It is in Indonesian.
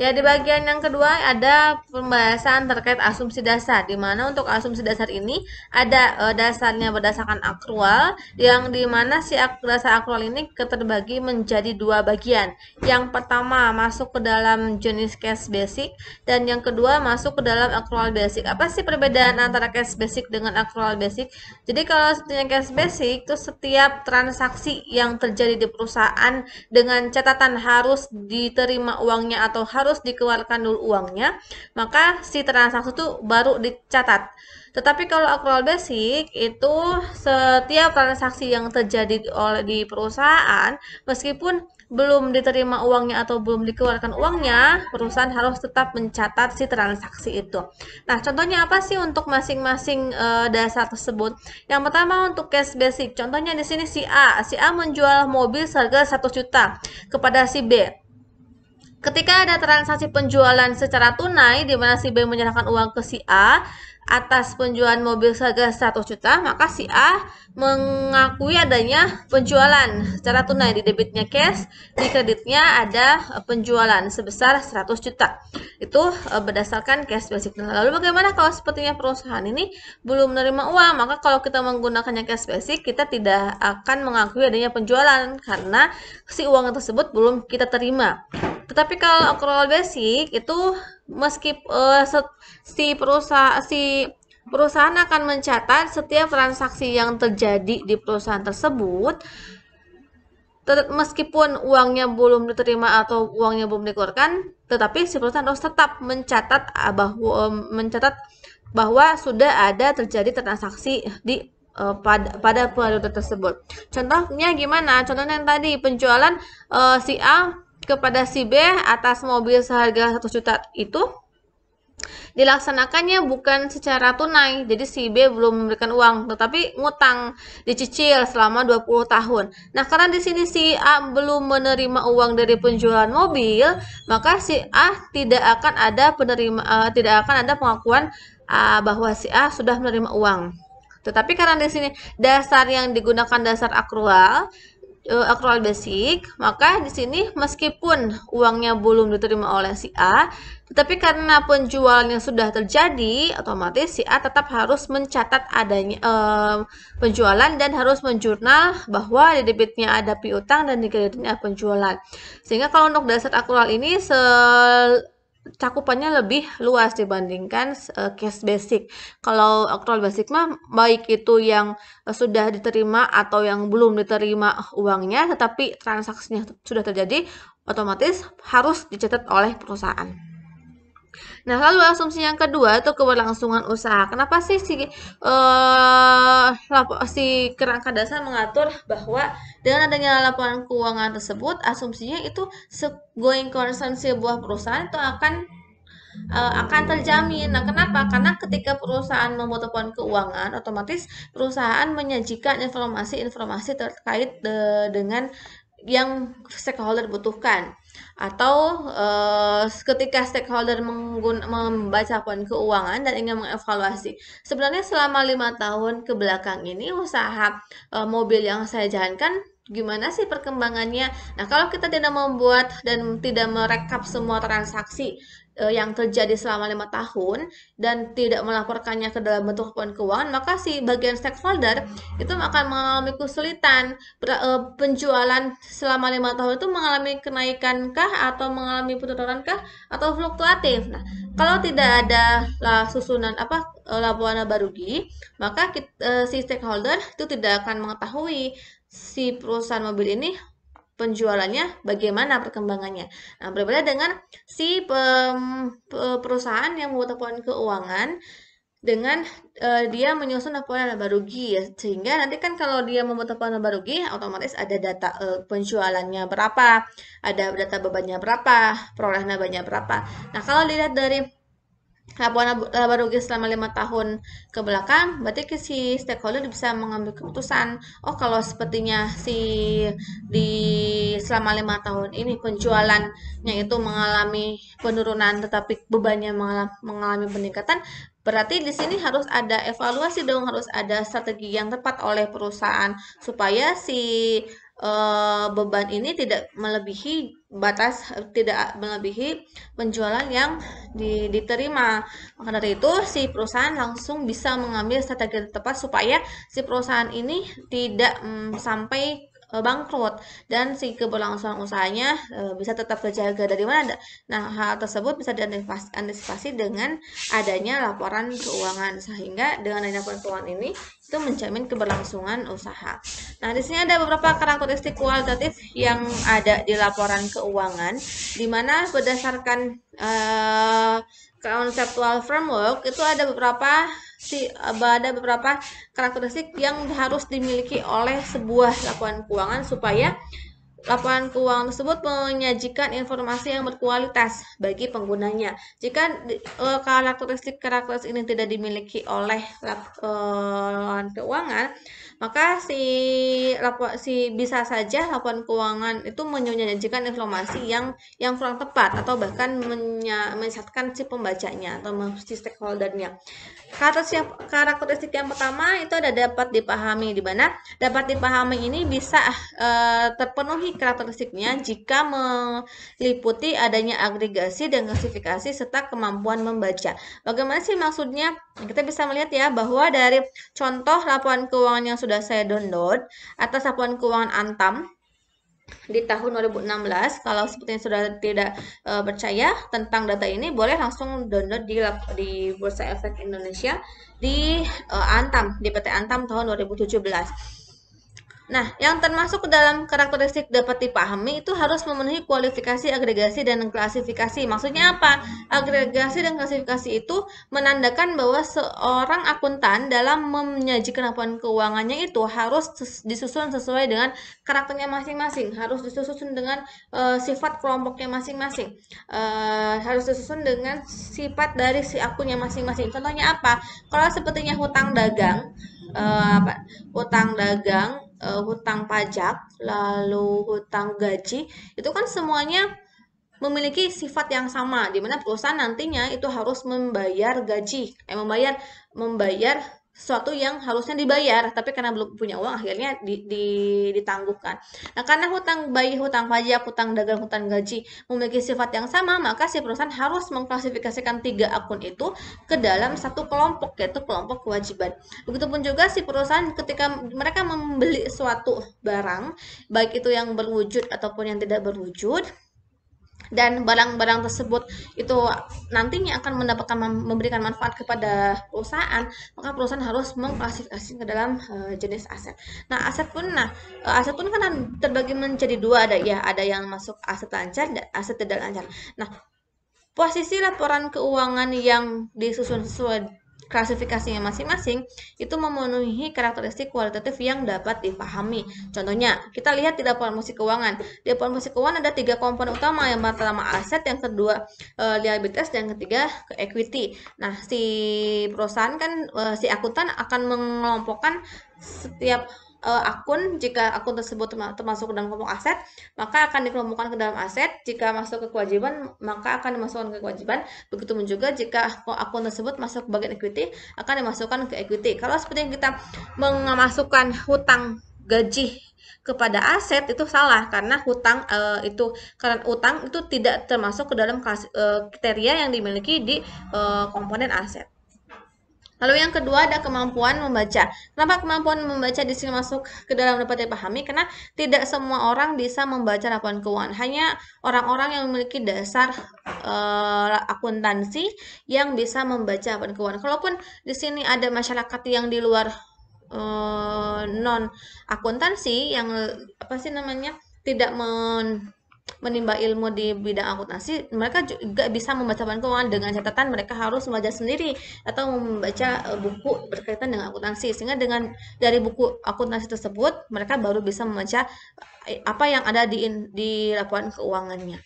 Ya, di bagian yang kedua ada pembahasan terkait asumsi dasar, di mana untuk asumsi dasar ini ada dasarnya berdasarkan akrual, yang di mana si dasar akrual ini terbagi menjadi dua bagian. Yang pertama masuk ke dalam jenis case basic, dan yang kedua masuk ke dalam akrual basic. Apa sih perbedaan antara case basic dengan akrual basic? Jadi kalau setiap case basic itu setiap transaksi yang terjadi di perusahaan dengan catatan harus diterima uangnya atau harus dikeluarkan dulu uangnya, maka si transaksi itu baru dicatat. Tetapi kalau accrual basic itu setiap transaksi yang terjadi di perusahaan, meskipun belum diterima uangnya atau belum dikeluarkan uangnya, perusahaan harus tetap mencatat si transaksi itu. Nah, contohnya apa sih untuk masing-masing dasar tersebut? Yang pertama untuk cash basic. Contohnya di sini si A menjual mobil seharga 1 juta kepada si B. Ketika ada transaksi penjualan secara tunai di mana si B menyerahkan uang ke si A atas penjualan mobil seharga 100 juta, maka si A mengakui adanya penjualan secara tunai. Di debitnya cash, di kreditnya ada penjualan sebesar 100 juta. Itu berdasarkan cash basic. Lalu bagaimana kalau sepertinya perusahaan ini belum menerima uang? Maka kalau kita menggunakannya cash basic, kita tidak akan mengakui adanya penjualan karena si uang tersebut belum kita terima. Tetapi kalau accrual basic itu si perusahaan akan mencatat setiap transaksi yang terjadi di perusahaan tersebut, meskipun uangnya belum diterima atau uangnya belum dikeluarkan, tetapi si perusahaan harus tetap mencatat bahwa sudah ada terjadi transaksi pada periode tersebut. Contohnya gimana? Contohnya yang tadi penjualan si A kepada si B atas mobil seharga 1 juta itu dilaksanakannya bukan secara tunai. Jadi si B belum memberikan uang, tetapi ngutang, dicicil selama 20 tahun. Nah, karena di sini si A belum menerima uang dari penjualan mobil, maka si A tidak akan ada pengakuan bahwa si A sudah menerima uang. Tetapi karena di sini dasar yang digunakan dasar accrual basic, maka di sini meskipun uangnya belum diterima oleh si A, tetapi karena penjualannya sudah terjadi, otomatis si A tetap harus mencatat adanya penjualan dan harus menjurnal bahwa di debitnya ada piutang dan di kreditnya ada penjualan. Sehingga kalau untuk dasar accrual ini cakupannya lebih luas dibandingkan cash basic. Kalau accrual basic mah baik itu yang sudah diterima atau yang belum diterima uangnya, tetapi transaksinya sudah terjadi, otomatis harus dicatat oleh perusahaan. Nah, lalu asumsi yang kedua itu keberlangsungan usaha. Kenapa sih si kerangka dasar mengatur bahwa dengan adanya laporan keuangan tersebut, asumsinya itu going concern sebuah perusahaan itu akan terjamin. Nah, kenapa? Karena ketika perusahaan membuat laporan keuangan, otomatis perusahaan menyajikan informasi-informasi terkait dengan yang stakeholder butuhkan, atau ketika stakeholder membaca laporan keuangan dan ingin mengevaluasi sebenarnya selama 5 tahun ke belakang ini usaha mobil yang saya jalankan gimana sih perkembangannya. Nah, kalau kita tidak membuat dan tidak merekap semua transaksi yang terjadi selama 5 tahun dan tidak melaporkannya ke dalam bentuk laporan keuangan, maka si bagian stakeholder itu akan mengalami kesulitan. Penjualan selama 5 tahun itu mengalami kenaikan kah atau mengalami penurunan kah atau fluktuatif. Nah, kalau tidak ada susunan laporan laba rugi, maka si stakeholder itu tidak akan mengetahui si perusahaan mobil ini penjualannya bagaimana perkembangannya. Nah, berbeda dengan si perusahaan yang membuat laporan keuangan dengan dia menyusun laporan laba rugi ya, sehingga nanti kan kalau dia membuat laporan laba rugi otomatis ada data penjualannya berapa, ada data bebannya berapa, perolehan labanya berapa. Nah, kalau dilihat dari laporan laba rugi selama 5 tahun ke belakang, berarti si stakeholder bisa mengambil keputusan, oh kalau sepertinya di selama 5 tahun ini penjualannya itu mengalami penurunan tetapi bebannya mengalami peningkatan, berarti di sini harus ada evaluasi dong, harus ada strategi yang tepat oleh perusahaan supaya si beban ini tidak melebihi batas, tidak melebihi penjualan yang diterima. Maka dari itu si perusahaan langsung bisa mengambil strategi tepat supaya si perusahaan ini tidak sampai bangkrut dan si keberlangsungan usahanya bisa tetap terjaga. Dari mana? Nah, hal tersebut bisa diantisipasi dengan adanya laporan keuangan, sehingga dengan adanya laporan keuangan ini itu menjamin keberlangsungan usaha. Nah, di sini ada beberapa karakteristik kualitatif yang ada di laporan keuangan, di mana berdasarkan conceptual framework itu ada beberapa karakteristik yang harus dimiliki oleh sebuah laporan keuangan supaya laporan keuangan tersebut menyajikan informasi yang berkualitas bagi penggunanya. Jika karakteristik ini tidak dimiliki oleh laporan keuangan, maka bisa saja laporan keuangan itu menyajikan informasi yang kurang tepat atau bahkan menyesatkan si pembacanya atau si stakeholdernya. Karakteristik yang pertama itu ada dapat dipahami, di mana dapat dipahami ini bisa terpenuhi karakteristiknya jika meliputi adanya agregasi dan klasifikasi serta kemampuan membaca. Bagaimana sih maksudnya? Kita bisa melihat ya bahwa dari contoh laporan keuangan yang sudah saya download atas laporan keuangan Antam di tahun 2016. Kalau sepertinya sudah tidak percaya tentang data ini, boleh langsung download di Bursa Efek Indonesia di Antam, di PT Antam tahun 2017. Nah, yang termasuk ke dalam karakteristik dapat dipahami itu harus memenuhi kualifikasi, agregasi, dan klasifikasi. Maksudnya apa? Agregasi dan klasifikasi itu menandakan bahwa seorang akuntan dalam menyajikan laporan keuangannya itu harus disusun sesuai dengan karakternya masing-masing, harus disusun dengan sifat kelompoknya masing-masing, harus disusun dengan sifat dari si akunnya masing-masing. Contohnya apa? Kalau sepertinya hutang dagang, hutang pajak, lalu hutang gaji, itu kan semuanya memiliki sifat yang sama, di mana perusahaan nantinya itu harus membayar gaji, membayar sesuatu yang harusnya dibayar, tapi karena belum punya uang akhirnya ditangguhkan. Nah, karena hutang pajak, hutang dagang, hutang gaji memiliki sifat yang sama, maka si perusahaan harus mengklasifikasikan 3 akun itu ke dalam satu kelompok, yaitu kelompok kewajiban. Begitupun juga si perusahaan ketika mereka membeli suatu barang, baik itu yang berwujud ataupun yang tidak berwujud, dan barang-barang tersebut itu nantinya akan memberikan manfaat kepada perusahaan, maka perusahaan harus mengklasifikasi ke dalam jenis aset. Nah, aset pun kan terbagi menjadi 2, ada yang masuk aset lancar dan aset tidak lancar. Nah, posisi laporan keuangan yang disusun sesuai klasifikasinya masing-masing itu memenuhi karakteristik kualitatif yang dapat dipahami. Contohnya, kita lihat di laporan musik keuangan. Di laporan musik keuangan ada 3 komponen utama. Yang pertama aset, yang kedua liabilitas, dan ketiga ke equity. Nah, si perusahaan kan si akuntan akan mengelompokkan setiap akun. Jika akun tersebut termasuk dalam kelompok aset, maka akan dikelompokkan ke dalam aset. Jika masuk ke kewajiban, maka akan dimasukkan ke kewajiban. Begitu juga jika akun tersebut masuk ke bagian equity, akan dimasukkan ke equity. Kalau seperti yang kita memasukkan hutang gaji kepada aset, itu salah, karena utang itu tidak termasuk ke dalam kriteria yang dimiliki di komponen aset. Lalu yang kedua ada kemampuan membaca. Kenapa kemampuan membaca di sini masuk ke dalam dapat dipahami? Karena tidak semua orang bisa membaca laporan keuangan. Hanya orang-orang yang memiliki dasar akuntansi yang bisa membaca laporan keuangan. Kalaupun di sini ada masyarakat yang di luar non akuntansi yang tidak menimba ilmu di bidang akuntansi, mereka juga bisa membaca laporan keuangan dengan catatan mereka harus belajar sendiri atau membaca buku berkaitan dengan akuntansi, sehingga dari buku akuntansi tersebut mereka baru bisa membaca apa yang ada di laporan keuangannya.